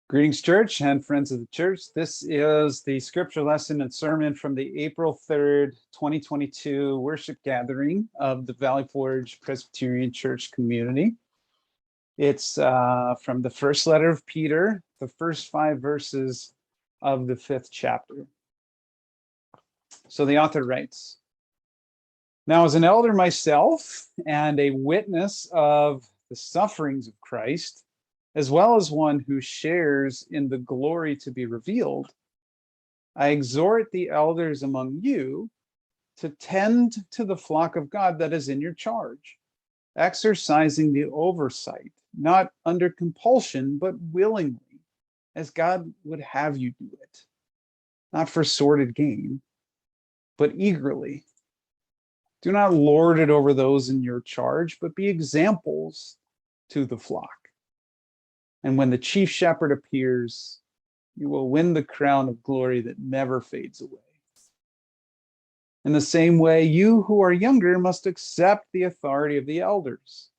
Greetings, church and friends of the church. This is the scripture lesson and sermon from the April 3rd, 2022 worship gathering of the Valley Forge Presbyterian Church community. It's from the first letter of Peter, the first 5 verses of the 5th chapter. So the author writes, "Now, as an elder myself and a witness of the sufferings of Christ, as well as one who shares in the glory to be revealed, I exhort the elders among you to tend to the flock of God that is in your charge, exercising the oversight, not under compulsion, but willingly, as God would have you do it, not for sordid gain, but eagerly. Do not lord it over those in your charge, but be examples to the flock. And when the chief shepherd appears, you will win the crown of glory that never fades away. In the same way, you who are younger must accept the authority of the elders.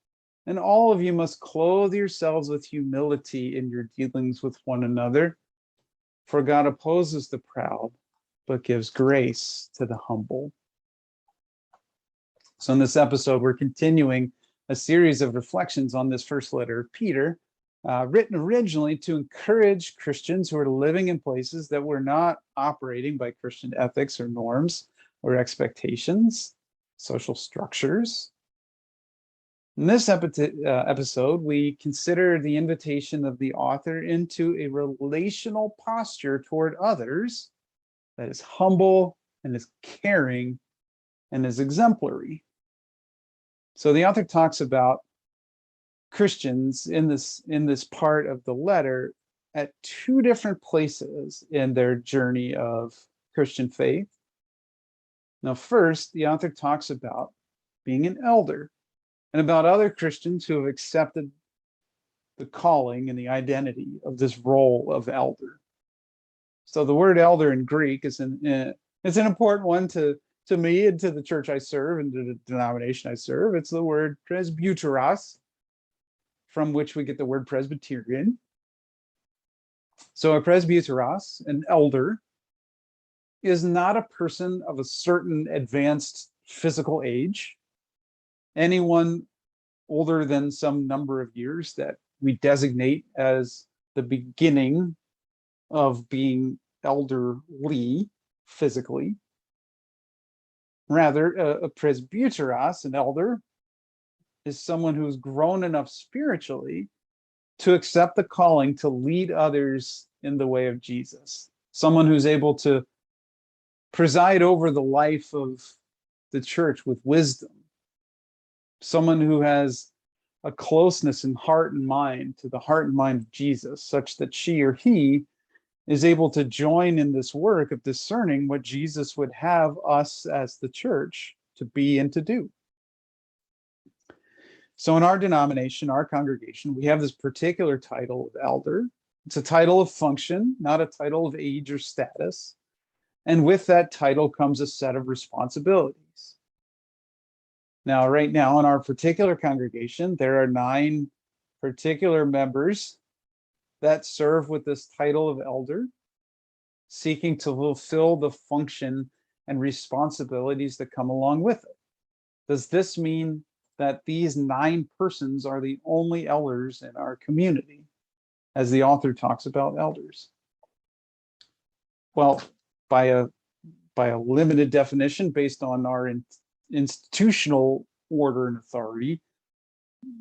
And all of you must clothe yourselves with humility in your dealings with one another. For God opposes the proud, but gives grace to the humble." So in this episode, we're continuing a series of reflections on this first letter of Peter, written originally to encourage Christians who are living in places that were not operating by Christian ethics or norms or expectations, social structures. In this episode, we consider the invitation of the author into a relational posture toward others that is humble and is caring and is exemplary. So the author talks about Christians in this part of the letter at 2 different places in their journey of Christian faith. Now, first, the author talks about being an elder and about other Christians who have accepted the calling and the identity of this role of elder. So the word elder in Greek is an important one to me and to the church I serve and to the denomination I serve. It's the word presbyteros, from which we get the word Presbyterian. So a presbyteros, an elder, is not a person of a certain advanced physical age. Anyone older than some number of years that we designate as the beginning of being elderly physically. Rather, a presbyteros, an elder, is someone who's grown enough spiritually to accept the calling to lead others in the way of Jesus. Someone who's able to preside over the life of the church with wisdom. Someone who has a closeness in heart and mind to the heart and mind of Jesus, such that she or he is able to join in this work of discerning what Jesus would have us as the church to be and to do. So in our denomination, our congregation, we have this particular title of elder. It's a title of function, not a title of age or status. And with that title comes a set of responsibilities. Now, right now in our particular congregation, there are 9 particular members that serve with this title of elder, seeking to fulfill the function and responsibilities that come along with it. Does this mean that these 9 persons are the only elders in our community, as the author talks about elders? Well, by a limited definition based on our institutional order and authority,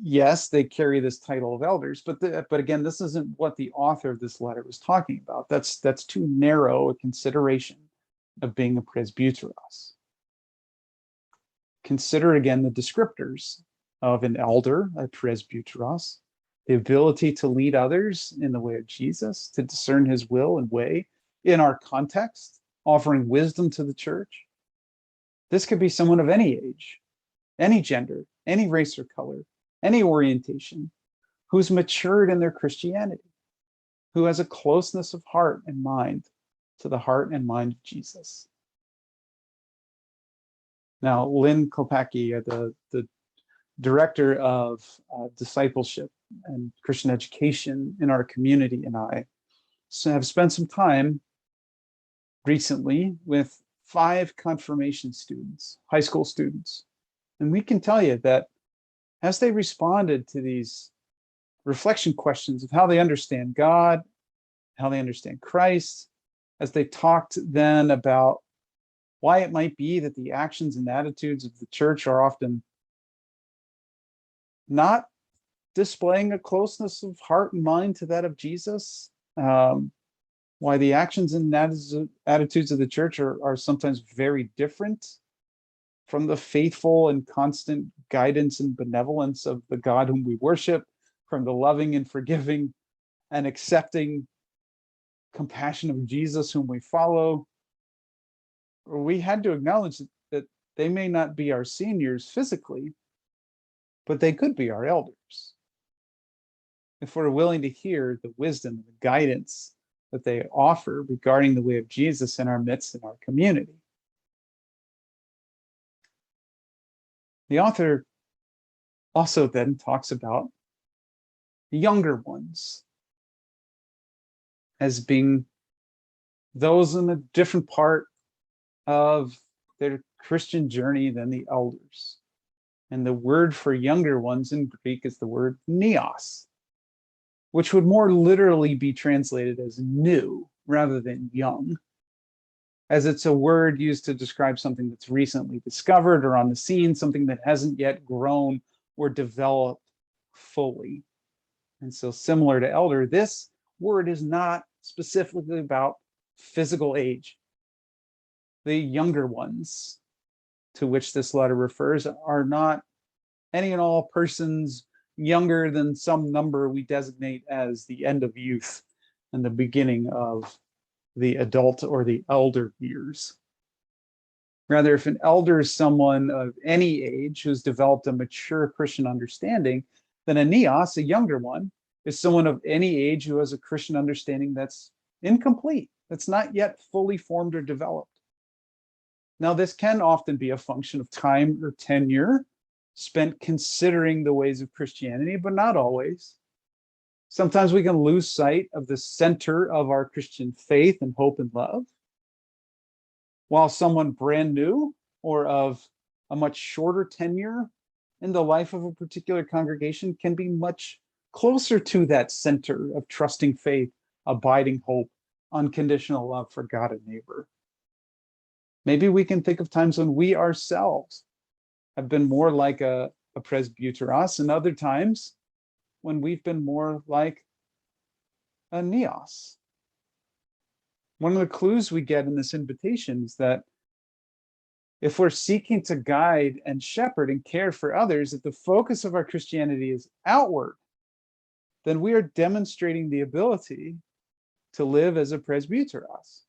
yes, they carry this title of elders, but again, this isn't what the author of this letter was talking about. That's too narrow a consideration of being a presbyteros. Consider again the descriptors of an elder, a presbyteros: the ability to lead others in the way of Jesus, to discern his will and way in our context, offering wisdom to the church. This could be someone of any age, any gender, any race or color, any orientation, who's matured in their Christianity, who has a closeness of heart and mind to the heart and mind of Jesus. Now, Lynn Kopacki, the director of discipleship and Christian education in our community, and I have spent some time recently with 5 confirmation students, high school students. And we can tell you that as they responded to these reflection questions of how they understand God, how they understand Christ, as they talked then about why it might be that the actions and attitudes of the church are often not displaying a closeness of heart and mind to that of Jesus, why the actions and attitudes of the church are sometimes very different from the faithful and constant guidance and benevolence of the God whom we worship, from the loving and forgiving and accepting compassion of Jesus whom we follow. We had to acknowledge that they may not be our seniors physically, but they could be our elders, if we're willing to hear the wisdom and the guidance that they offer regarding the way of Jesus in our midst, in our community. The author also then talks about the younger ones as being those in a different part of their Christian journey than the elders. And the word for younger ones in Greek is the word neos, which would more literally be translated as new rather than young, as it's a word used to describe something that's recently discovered or on the scene, something that hasn't yet grown or developed fully. And so similar to elder, this word is not specifically about physical age. The younger ones to which this letter refers are not any and all persons younger than some number we designate as the end of youth and the beginning of the adult or the elder years. Rather, if an elder is someone of any age who's developed a mature Christian understanding, then a neos, a younger one, is someone of any age who has a Christian understanding that's incomplete, that's not yet fully formed or developed. Now, this can often be a function of time or tenure spent considering the ways of Christianity, but not always. Sometimes we can lose sight of the center of our Christian faith and hope and love, while someone brand new or of a much shorter tenure in the life of a particular congregation can be much closer to that center of trusting faith, abiding hope, unconditional love for God and neighbor. Maybe we can think of times when we ourselves have been more like a presbyteros, and other times when we've been more like a neos. One of the clues we get in this invitation is that if we're seeking to guide and shepherd and care for others, if the focus of our Christianity is outward, then we are demonstrating the ability to live as a presbyteros.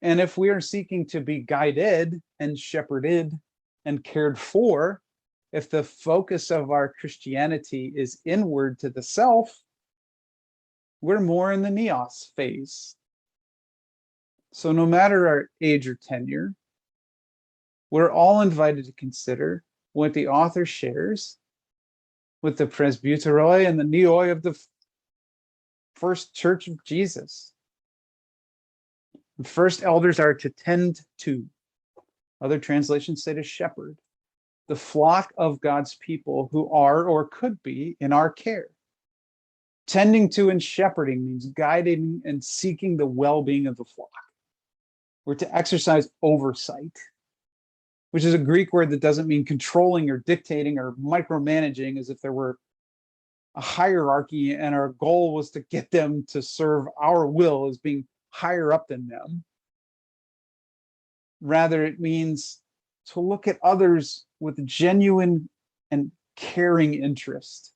And if we are seeking to be guided and shepherded and cared for, if the focus of our Christianity is inward to the self, we're more in the neos phase. So no matter our age or tenure, we're all invited to consider what the author shares with the presbyteroi and the neoi of the first church of Jesus. The first elders are to tend to, other translations say to shepherd, the flock of God's people who are or could be in our care. Tending to and shepherding means guiding and seeking the well-being of the flock. We're to exercise oversight, which is a Greek word that doesn't mean controlling or dictating or micromanaging as if there were a hierarchy and our goal was to get them to serve our will as being higher up than them. Rather, it means to look at others with genuine and caring interest,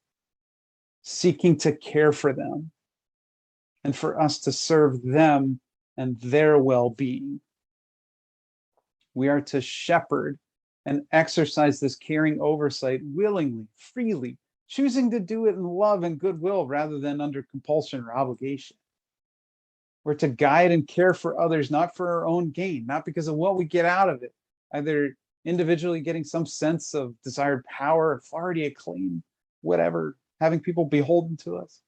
seeking to care for them, and for us to serve them and their well-being. We are to shepherd and exercise this caring oversight willingly, freely, choosing to do it in love and goodwill rather than under compulsion or obligation. We're to guide and care for others, not for our own gain, not because of what we get out of it, either individually getting some sense of desired power, authority, acclaim, whatever, having people beholden to us,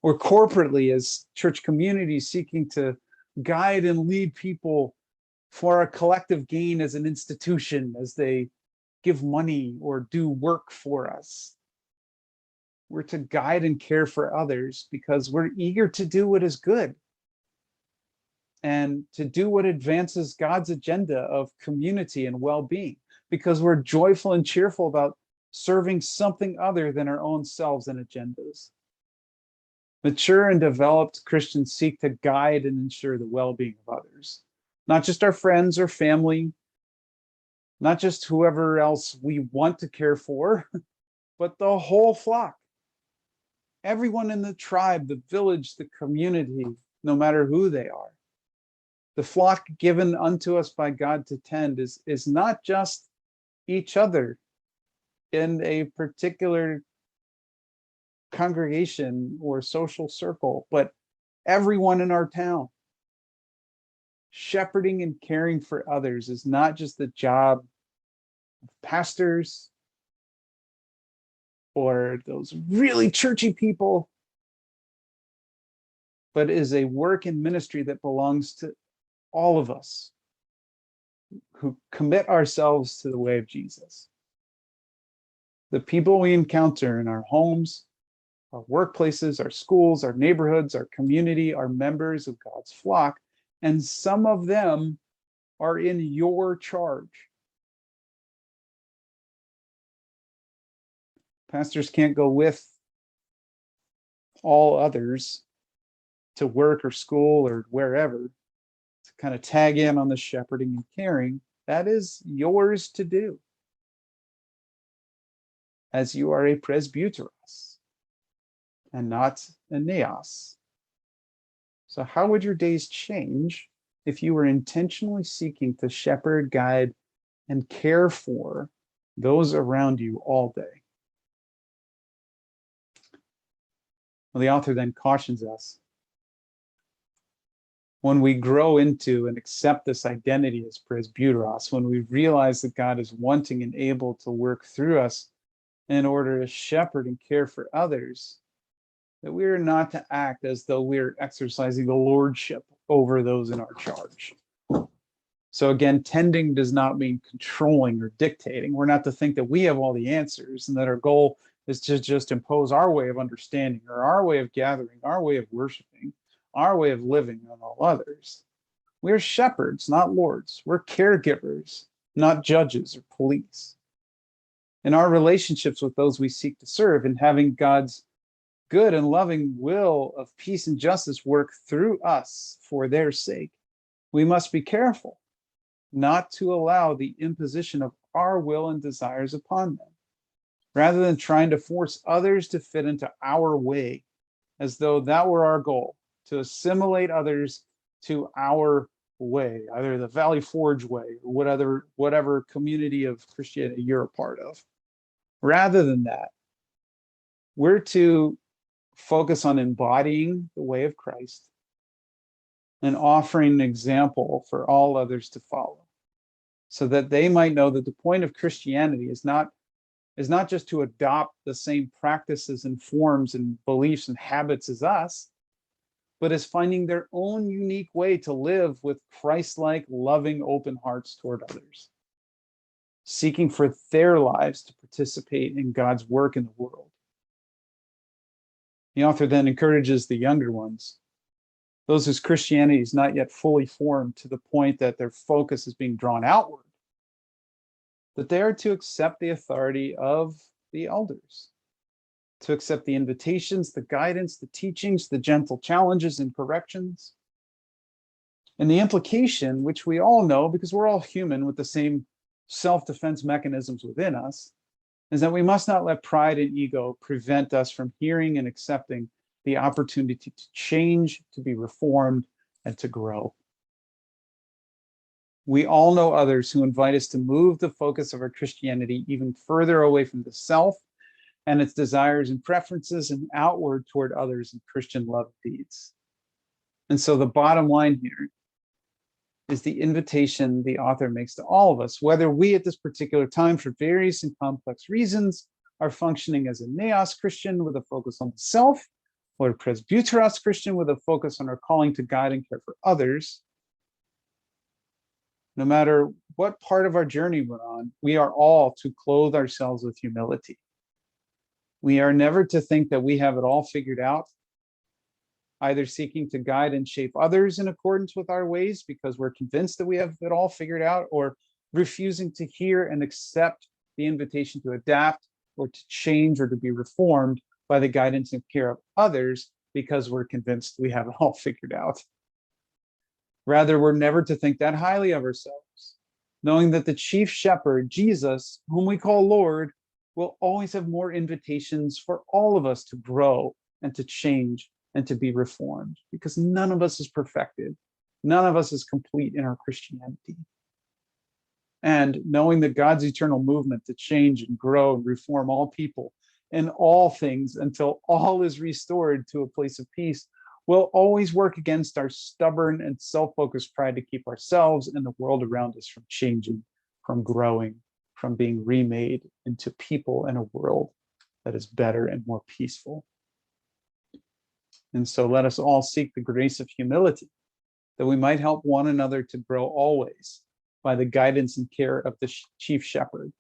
or corporately as church communities seeking to guide and lead people for our collective gain as an institution as they give money or do work for us. We're to guide and care for others because we're eager to do what is good and to do what advances God's agenda of community and well-being, because we're joyful and cheerful about serving something other than our own selves and agendas. Mature and developed Christians seek to guide and ensure the well-being of others, not just our friends or family, not just whoever else we want to care for, but the whole flock. Everyone in the tribe, the village, the community, no matter who they are. The flock given unto us by God to tend is not just each other in a particular congregation or social circle, but everyone in our town. Shepherding and caring for others is not just the job of pastors or those really churchy people, but is a work and ministry that belongs to all of us who commit ourselves to the way of Jesus. The people we encounter in our homes, our workplaces, our schools, our neighborhoods, our community are members of God's flock, and some of them are in your charge. Pastors can't go with all others to work or school or wherever to kind of tag in on the shepherding and caring. That is yours to do, as you are a presbyteros and not a neos. So how would your days change if you were intentionally seeking to shepherd, guide, and care for those around you all day? Well, the author then cautions us, when we grow into and accept this identity as presbyteros, when we realize that God is wanting and able to work through us in order to shepherd and care for others, that we are not to act as though we're exercising the lordship over those in our charge. So again, tending does not mean controlling or dictating. We're not to think that we have all the answers and that our goal is to just impose our way of understanding or our way of gathering, our way of worshiping, our way of living on all others. We're shepherds, not lords. We're caregivers, not judges or police. In our relationships with those we seek to serve and having God's good and loving will of peace and justice work through us for their sake, we must be careful not to allow the imposition of our will and desires upon them, rather than trying to force others to fit into our way, as though that were our goal, to assimilate others to our way, either the Valley Forge way or whatever community of Christianity you're a part of. Rather than that, we're to focus on embodying the way of Christ and offering an example for all others to follow, so that they might know that the point of Christianity is not just to adopt the same practices and forms and beliefs and habits as us, but is finding their own unique way to live with Christ-like, loving, open hearts toward others, seeking for their lives to participate in God's work in the world. The author then encourages the younger ones, those whose Christianity is not yet fully formed to the point that their focus is being drawn outward, that they are to accept the authority of the elders, to accept the invitations, the guidance, the teachings, the gentle challenges and corrections. And the implication, which we all know because we're all human with the same self-defense mechanisms within us, is that we must not let pride and ego prevent us from hearing and accepting the opportunity to change, to be reformed, and to grow. We all know others who invite us to move the focus of our Christianity even further away from the self and its desires and preferences and outward toward others in Christian love deeds. And so the bottom line here is the invitation the author makes to all of us, whether we at this particular time, for various and complex reasons, are functioning as a Neos Christian with a focus on the self, or a presbyteros Christian with a focus on our calling to guide and care for others, no matter what part of our journey we're on, we are all to clothe ourselves with humility. We are never to think that we have it all figured out, either seeking to guide and shape others in accordance with our ways because we're convinced that we have it all figured out, or refusing to hear and accept the invitation to adapt or to change or to be reformed by the guidance and care of others because we're convinced we have it all figured out. Rather, we're never to think that highly of ourselves, knowing that the chief shepherd, Jesus, whom we call Lord, will always have more invitations for all of us to grow and to change and to be reformed, because none of us is perfected. None of us is complete in our Christianity. And knowing that God's eternal movement to change and grow and reform all people in all things until all is restored to a place of peace will always work against our stubborn and self-focused pride to keep ourselves and the world around us from changing, from growing, from being remade into people in a world that is better and more peaceful. And so let us all seek the grace of humility, that we might help one another to grow always by the guidance and care of the chief shepherd,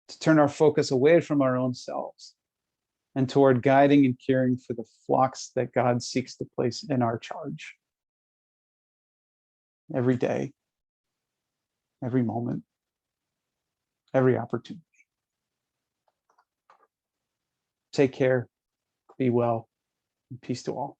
to turn our focus away from our own selves and toward guiding and caring for the flocks that God seeks to place in our charge. Every day, every moment, every opportunity. Take care, be well, and peace to all.